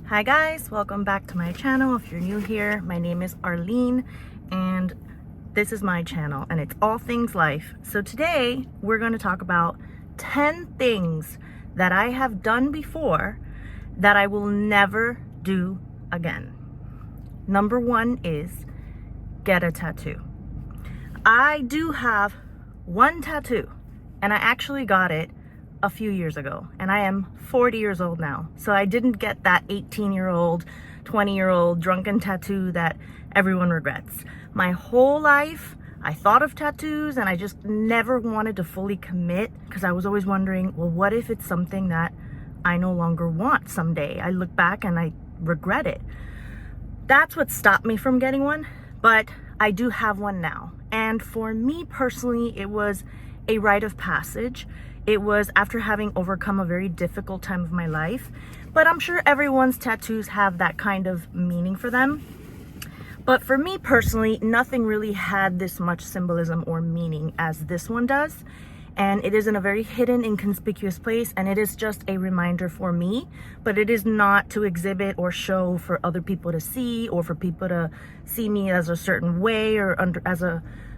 Hi guys, welcome back to my channel. If you're new here, my name is Arlene and this is my channel and it's all things life. So today we're going to talk about 10 things that I have done before that I will never do again. Number one is get a tattoo. I do have one tattoo and I actually got it a few years ago and I am 40 years old now, so I didn't get that 18-year-old 20-year-old drunken tattoo that everyone regrets. My whole life I thought of tattoos and I just never wanted to fully commit because I was always wondering, well, what if it's something that I no longer want someday? I look back and I regret it. That's what stopped me from getting one, but I do have one now. And for me personally, it was a rite of passage. It was after having overcome a very difficult time of my life, but I'm sure everyone's tattoos have that kind of meaning for them. But for me personally, nothing really had this much symbolism or meaning as this one does. And it is in a very hidden, inconspicuous place, and it is just a reminder for me, but it is not to exhibit or show for other people to see, or for people to see me as a certain way or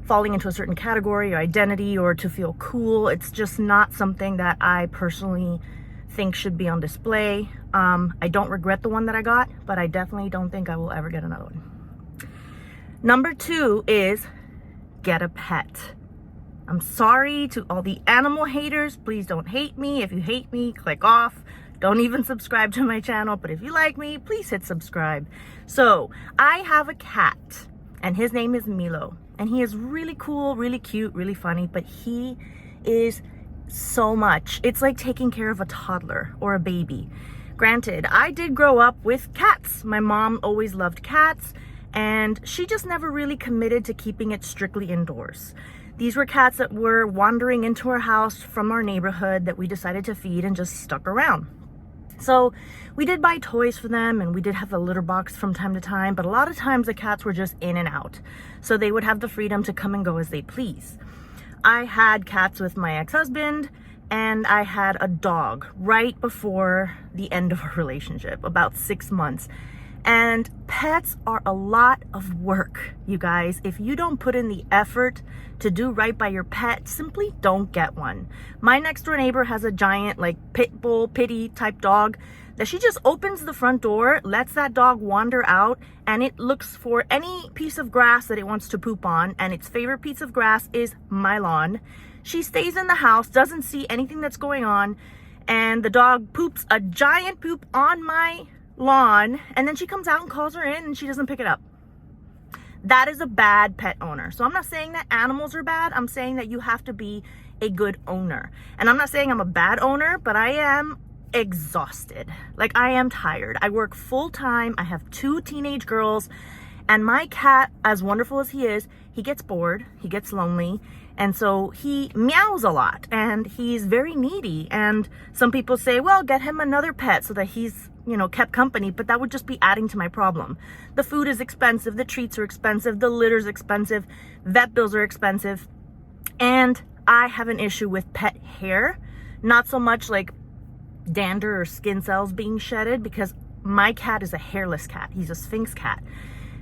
falling into a certain category or identity, or to feel cool. It's just not something that I personally think should be on display. I don't regret the one that I got, but I definitely don't think I will ever get another one. Number two is get a pet. I'm sorry to all the animal haters. Please don't hate me. If you hate me, click off. Don't even subscribe to my channel. But if you like me, please hit subscribe. So I have a cat and his name is Milo. And he is really cool, really cute, really funny, but he is so much. It's like taking care of a toddler or a baby. Granted, I did grow up with cats. My mom always loved cats, and she just never really committed to keeping it strictly indoors. These were cats that were wandering into our house from our neighborhood that we decided to feed and just stuck around. So we did buy toys for them and we did have a litter box from time to time, but a lot of times the cats were just in and out. So they would have the freedom to come and go as they please. I had cats with my ex-husband and I had a dog right before the end of our relationship, about 6 months. And pets are a lot of work, you guys. If you don't put in the effort to do right by your pet, simply don't get one. My next door neighbor has a giant like pit bull pitty type dog that she just opens the front door, lets that dog wander out, and it looks for any piece of grass that it wants to poop on, and its favorite piece of grass is my lawn. She stays in the house, doesn't see anything that's going on, and the dog poops a giant poop on my lawn, and then she comes out and calls her in and she doesn't pick it up. That is a bad pet owner. So I'm not saying that animals are bad. I'm saying that you have to be a good owner. And I'm not saying I'm a bad owner, but I am exhausted. Like, I am tired. I work full time. I have 2 teenage girls, and my cat, as wonderful as he is, he gets bored, he gets lonely, and so he meows a lot and he's very needy. And some people say, well, get him another pet so that he's, kept company, but that would just be adding to my problem. The food is expensive, the treats are expensive, the litter's expensive, vet bills are expensive, and I have an issue with pet hair. Not so much like dander or skin cells being shedded, because my cat is a hairless cat. He's a Sphynx cat.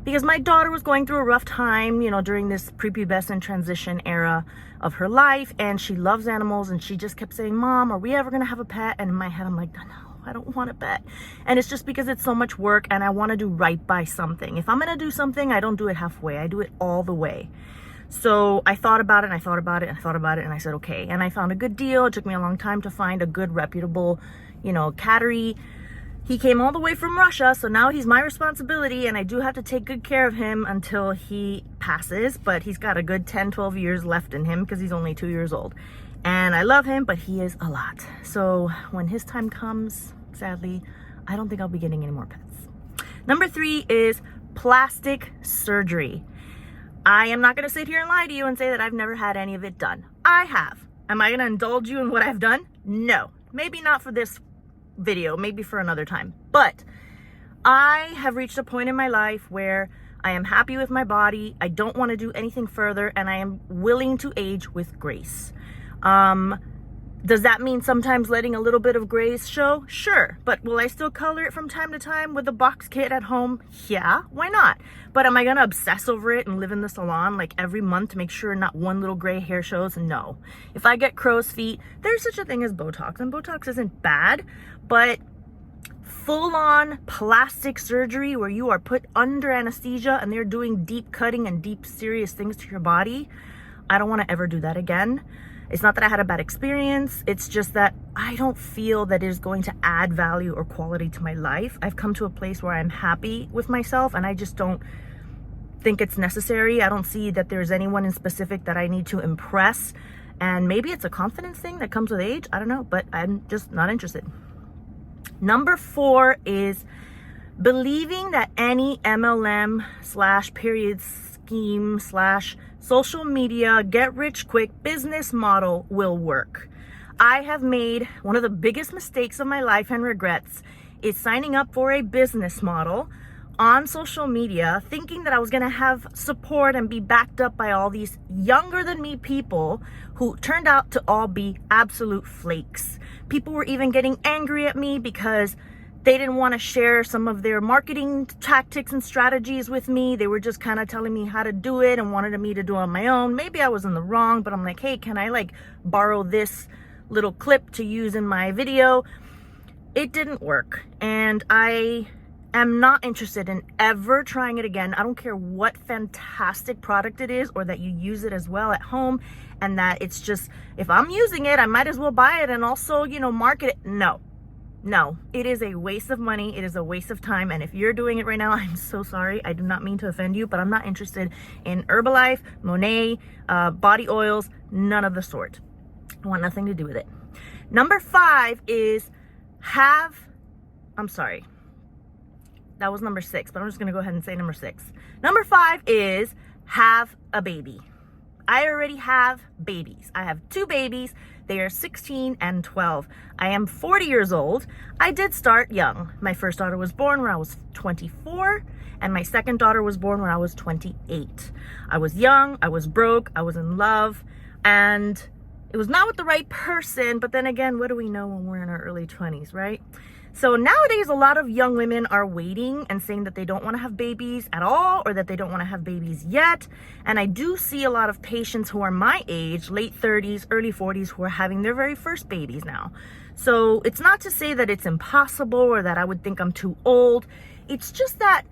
Because my daughter was going through a rough time, during this prepubescent transition era of her life, and she loves animals, and she just kept saying, Mom, are we ever gonna have a pet? And in my head, I'm like, no, I don't want a pet. And it's just because it's so much work and I want to do right by something. If I'm gonna do something, I don't do it halfway. I do it all the way. So I thought about it and I thought about it and I thought about it, and I said, okay. And I found a good deal. It took me a long time to find a good, reputable, cattery. He came all the way from Russia, so now he's my responsibility, and I do have to take good care of him until he passes, but he's got a good 10, 12 years left in him because he's only 2 years old. And I love him, but he is a lot. So when his time comes, sadly, I don't think I'll be getting any more pets. Number 3 is plastic surgery. I am not going to sit here and lie to you and say that I've never had any of it done. I have. Am I going to indulge you in what I've done? No. Maybe not for this video, maybe for another time. But I have reached a point in my life where I am happy with my body. I don't want to do anything further, and I am willing to age with grace. Does that mean sometimes letting a little bit of grays show? Sure. But will I still color it from time to time with a box kit at home? Yeah, why not? But am I gonna obsess over it and live in the salon like every month to make sure not one little gray hair shows? No. If I get crow's feet, there's such a thing as Botox, and Botox isn't bad, but full-on plastic surgery where you are put under anesthesia and they're doing deep cutting and deep serious things to your body, I don't want to ever do that again. It's not that I had a bad experience, it's just that I don't feel that it is going to add value or quality to my life. I've come to a place where I'm happy with myself and I just don't think it's necessary. I don't see that there's anyone in specific that I need to impress, and maybe it's a confidence thing that comes with age, I don't know, but I'm just not interested. Number 4 is believing that any MLM / period scheme / social media get rich quick business model will work. I have made one of the biggest mistakes of my life and regrets is signing up for a business model on social media thinking that I was going to have support and be backed up by all these younger than me people who turned out to all be absolute flakes. People were even getting angry at me because they didn't want to share some of their marketing tactics and strategies with me. They were just kind of telling me how to do it and wanted me to do it on my own. Maybe I was in the wrong, but I'm like, hey, can I like borrow this little clip to use in my video? It didn't work. And I am not interested in ever trying it again. I don't care what fantastic product it is or that you use it as well at home and that it's just, if I'm using it, I might as well buy it and also, market it. No, it is a waste of money. It is a waste of time. And if you're doing it right now, I'm so sorry. I do not mean to offend you, but I'm not interested in Herbalife, Monet, body oils, none of the sort. I want nothing to do with it. Number 5 is that was number 6, but I'm just going to go ahead and say number 6. Number 5 is have a baby. I already have babies. I have 2 babies. They are 16 and 12. I am 40 years old. I did start young. My first daughter was born when I was 24, and my second daughter was born when I was 28. I was young, I was broke, I was in love, and it was not with the right person, but then again, what do we know when we're in our early 20s, right? So nowadays, a lot of young women are waiting and saying that they don't want to have babies at all or that they don't want to have babies yet. And I do see a lot of patients who are my age, late 30s, early 40s, who are having their very first babies now. So it's not to say that it's impossible or that I would think I'm too old. It's just that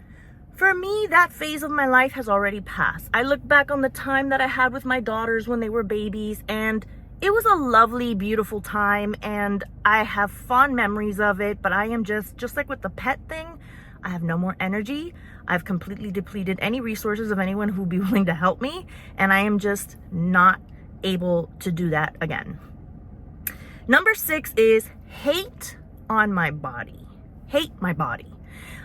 for me, that phase of my life has already passed. I look back on the time that I had with my daughters when they were babies, and it was a lovely, beautiful time, and I have fond memories of it, but I am just like with the pet thing, I have no more energy. I've completely depleted any resources of anyone who would be willing to help me, and I am just not able to do that again. Number 6 is hate on my body. Hate my body.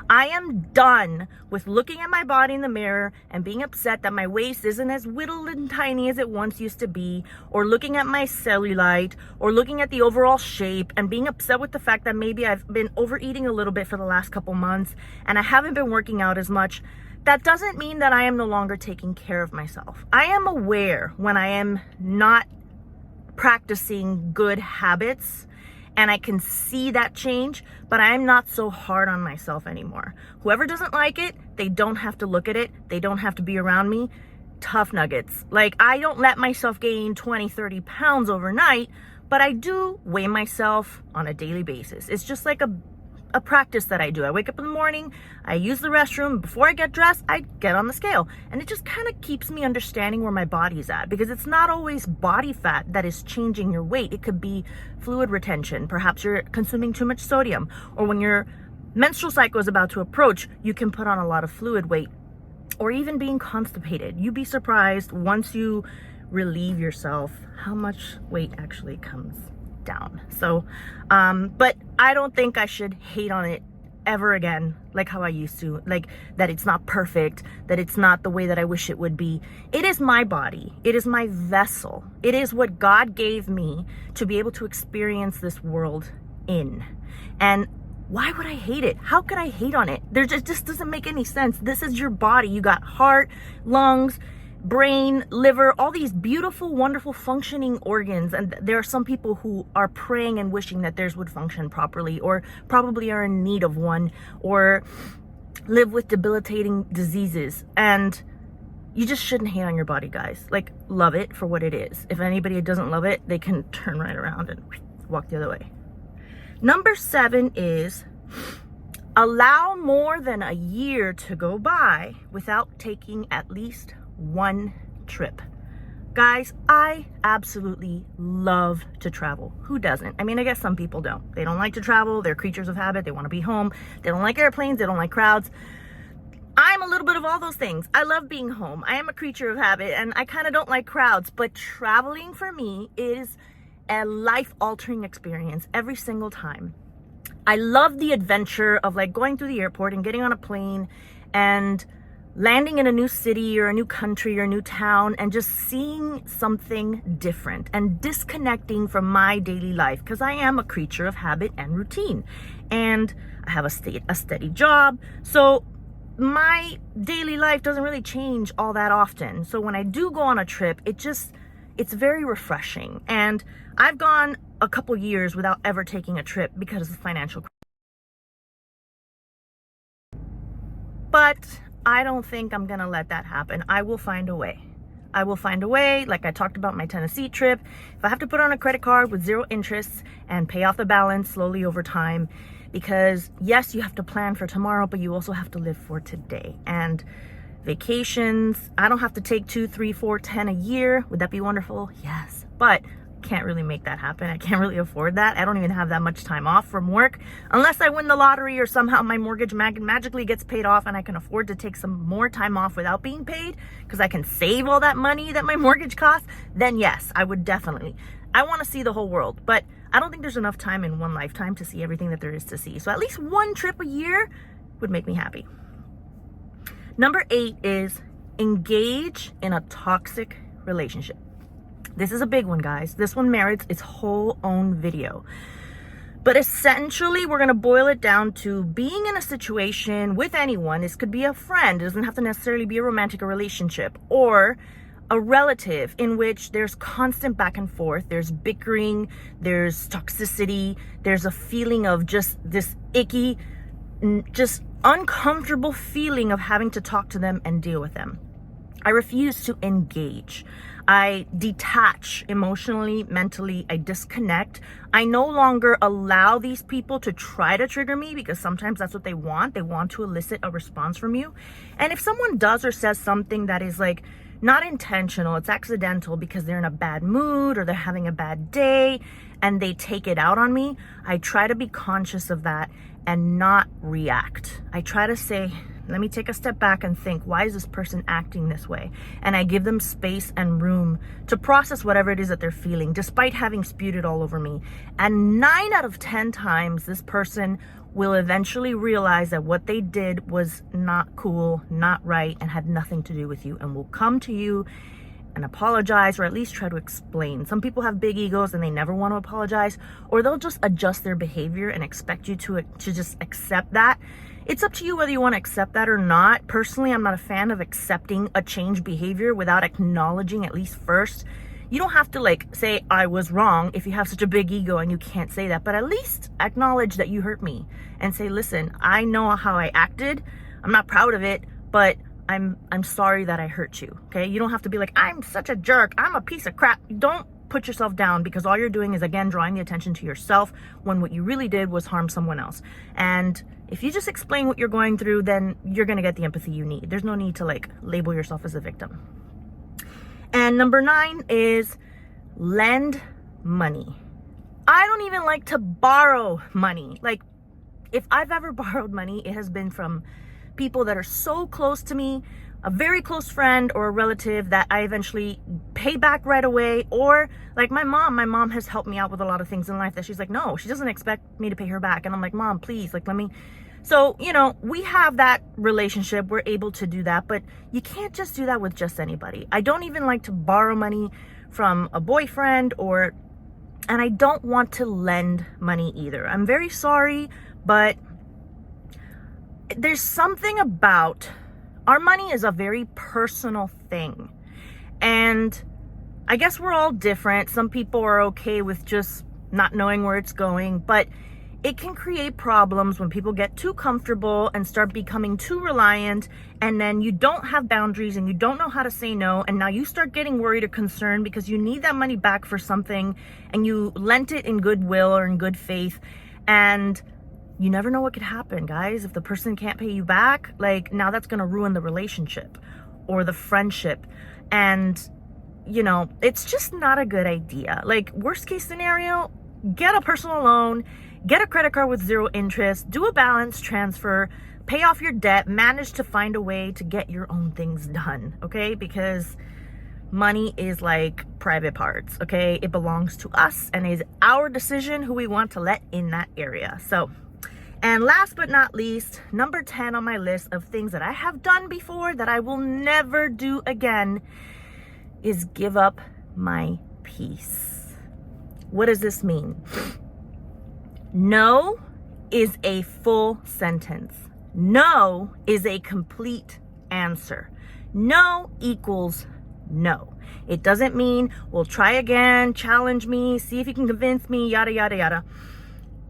I am done with looking at my body in the mirror and being upset that my waist isn't as whittled and tiny as it once used to be, or looking at my cellulite, or looking at the overall shape and being upset with the fact that maybe I've been overeating a little bit for the last couple months and I haven't been working out as much. That doesn't mean that I am no longer taking care of myself. I am aware when I am not practicing good habits, and I can see that change, but I'm not so hard on myself anymore. Whoever doesn't like it, they don't have to look at it. They don't have to be around me. Tough nuggets. Like, I don't let myself gain 20, 30 pounds overnight, but I do weigh myself on a daily basis. It's just like a practice that I do. I wake up in the morning, I use the restroom. Before I get dressed, I get on the scale. And it just kind of keeps me understanding where my body's at, because it's not always body fat that is changing your weight. It could be fluid retention. Perhaps you're consuming too much sodium, or when your menstrual cycle is about to approach, you can put on a lot of fluid weight, or even being constipated. You'd be surprised once you relieve yourself how much weight actually comes down. So, but I don't think I should hate on it ever again, like how I used to, like that it's not perfect, that it's not the way that I wish it would be. It is my body. It is my vessel. It is what God gave me to be able to experience this world in. And why would I hate it? How could I hate on it? It just doesn't make any sense. This is your body. You got heart, lungs, brain, liver, all these beautiful, wonderful functioning organs. And there are some people who are praying and wishing that theirs would function properly, or probably are in need of one, or live with debilitating diseases. And you just shouldn't hate on your body, guys. Like, love it for what it is. If anybody doesn't love it, they can turn right around and walk the other way. Number 7 is allow more than a year to go by without taking at least one trip. Guys, I absolutely love to travel. Who doesn't? I mean, I guess some people don't. They don't like to travel. They're creatures of habit. They want to be home. They don't like airplanes. They don't like crowds. I'm a little bit of all those things. I love being home. I am a creature of habit, and I kind of don't like crowds, but traveling for me is a life-altering experience every single time. I love the adventure of like going through the airport and getting on a plane and landing in a new city or a new country or a new town and just seeing something different and disconnecting from my daily life, because I am a creature of habit and routine, and I have a steady job. So my daily life doesn't really change all that often. So when I do go on a trip, it's very refreshing. And I've gone a couple years without ever taking a trip because of financial crisis. But I don't think I'm gonna let that happen. I will find a way. I will find a way. Like I talked about my Tennessee trip. If I have to put on a credit card with 0 interest and pay off the balance slowly over time, because yes, you have to plan for tomorrow, but you also have to live for today. And vacations, I don't have to take 2, 3, 4, 10 a year. Would that be wonderful? Yes, but can't really make that happen. I can't really afford that. I don't even have that much time off from work unless I win the lottery or somehow my mortgage magically gets paid off and I can afford to take some more time off without being paid because I can save all that money that my mortgage costs. Then yes, I would definitely. I want to see the whole world, but I don't think there's enough time in one lifetime to see everything that there is to see. So at least one trip a year would make me happy. Number 8 is engage in a toxic relationship. This is a big one, guys. This one merits its whole own video. But essentially, we're going to boil it down to being in a situation with anyone. This could be a friend. It doesn't have to necessarily be a romantic relationship. Or a relative in which there's constant back and forth. There's bickering. There's toxicity. There's a feeling of just this icky, just uncomfortable feeling of having to talk to them and deal with them. I refuse to engage. I detach emotionally, mentally. I disconnect. I no longer allow these people to try to trigger me, because sometimes that's what they want. They want to elicit a response from you. And if someone does or says something that is like not intentional, it's accidental because they're in a bad mood or they're having a bad day and they take it out on me, I try to be conscious of that and not react. I try to say, let me take a step back and think, why is this person acting this way? And I give them space and room to process whatever it is that they're feeling, despite having spewed it all over me. And 9 out of 10 times, this person will eventually realize that what they did was not cool, not right, and had nothing to do with you, and will come to you and apologize, or at least try to explain. Some people have big egos and they never want to apologize, or they'll just adjust their behavior and expect you to just accept that. It's up to you whether you want to accept that or not. Personally, I'm not a fan of accepting a changed behavior without acknowledging at least first. You don't have to like say I was wrong if you have such a big ego and you can't say that, but at least acknowledge that you hurt me and say, listen, I know how I acted. I'm not proud of it, but I'm sorry that I hurt you. Okay? You don't have to be like, I'm such a jerk. I'm a piece of crap. Don't put yourself down, because all you're doing is, again, drawing the attention to yourself when what you really did was harm someone else. And if you just explain what you're going through, then you're going to get the empathy you need. There's no need to like label yourself as a victim. And number 9 is lend money. I don't even like to borrow money. Like, if I've ever borrowed money, it has been from people that are so close to me, a very close friend or a relative that I eventually pay back right away. Or like my mom has helped me out with a lot of things in life that she's like, no, she doesn't expect me to pay her back. And I'm like, Mom, please, like, let me. So, you know, we have that relationship. We're able to do that, but you can't just do that with just anybody. I don't even like to borrow money from a boyfriend, and I don't want to lend money either. I'm very sorry, but there's something about our money is a very personal thing. And I guess we're all different. Some people are okay with just not knowing where it's going, but it can create problems when people get too comfortable and start becoming too reliant, and then you don't have boundaries and you don't know how to say no, and now you start getting worried or concerned because you need that money back for something and you lent it in goodwill or in good faith, and you never know what could happen, guys. If the person can't pay you back, like, now that's going to ruin the relationship or the friendship. And you know, it's just not a good idea. Like, worst case scenario, get a personal loan, get a credit card with 0 interest, do a balance transfer, pay off your debt, manage to find a way to get your own things done, okay? Because money is like private parts, okay? It belongs to us and is our decision who we want to let in that area. So, and last but not least, number 10 on my list of things that I have done before that I will never do again is give up my peace. What does this mean? No is a full sentence. No is a complete answer. No equals no. It doesn't mean, well, try again, challenge me, see if you can convince me, yada, yada, yada.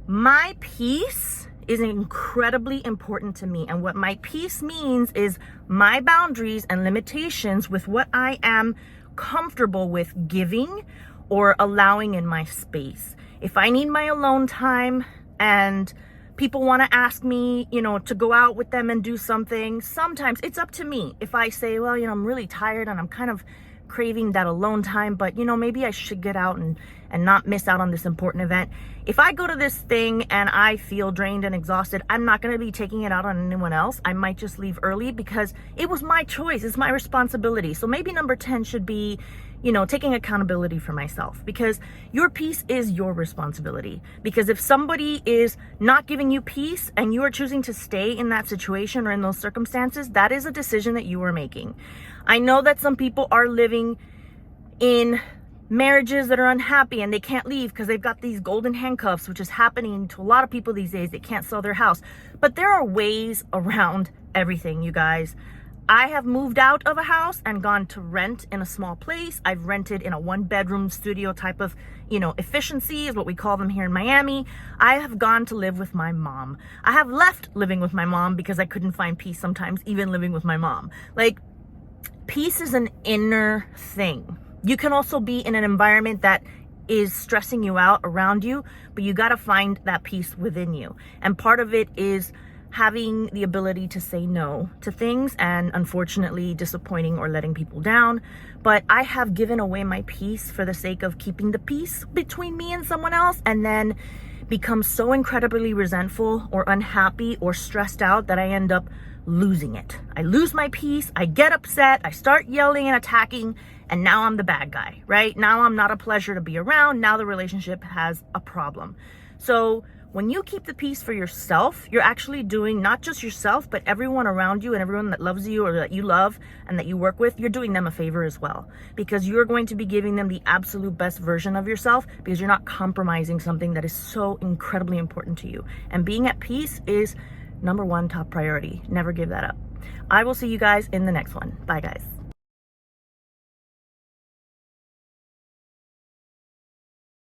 My peace is incredibly important to me. And what my peace means is my boundaries and limitations with what I am comfortable with giving or allowing in my space. If I need my alone time and people want to ask me, you know, to go out with them and do something, sometimes it's up to me. If I say, well, you know, I'm really tired and I'm kind of craving that alone time, but you know, maybe I should get out and not miss out on this important event. If I go to this thing and I feel drained and exhausted, I'm not going to be taking it out on anyone else. I might just leave early because it was my choice. It's my responsibility. So maybe number 10 should be, you know, taking accountability for myself, because your peace is your responsibility. Because if somebody is not giving you peace and you are choosing to stay in that situation or in those circumstances, that is a decision that you are making. I know that some people are living in marriages that are unhappy and they can't leave because they've got these golden handcuffs, which is happening to a lot of people these days. They can't sell their house. But there are ways around everything, you guys. I have moved out of a house and gone to rent in a small place. I've rented in a 1-bedroom studio type of, you know, efficiency is what we call them here in Miami. I have gone to live with my mom. I have left living with my mom because I couldn't find peace sometimes, even living with my mom. Like, peace is an inner thing. You can also be in an environment that is stressing you out around you, but you got to find that peace within you. And part of it is having the ability to say no to things and unfortunately disappointing or letting people down. But I have given away my peace for the sake of keeping the peace between me and someone else, and then become so incredibly resentful or unhappy or stressed out that I end up losing it. I lose my peace, I get upset, I start yelling and attacking, and now I'm the bad guy, right? Now I'm not a pleasure to be around. Now the relationship has a problem. So when you keep the peace for yourself, you're actually doing not just yourself, but everyone around you and everyone that loves you or that you love and that you work with, you're doing them a favor as well, because you're going to be giving them the absolute best version of yourself, because you're not compromising something that is so incredibly important to you. And being at peace is number 1 top priority. Never give that up. I will see you guys in the next one. Bye, guys.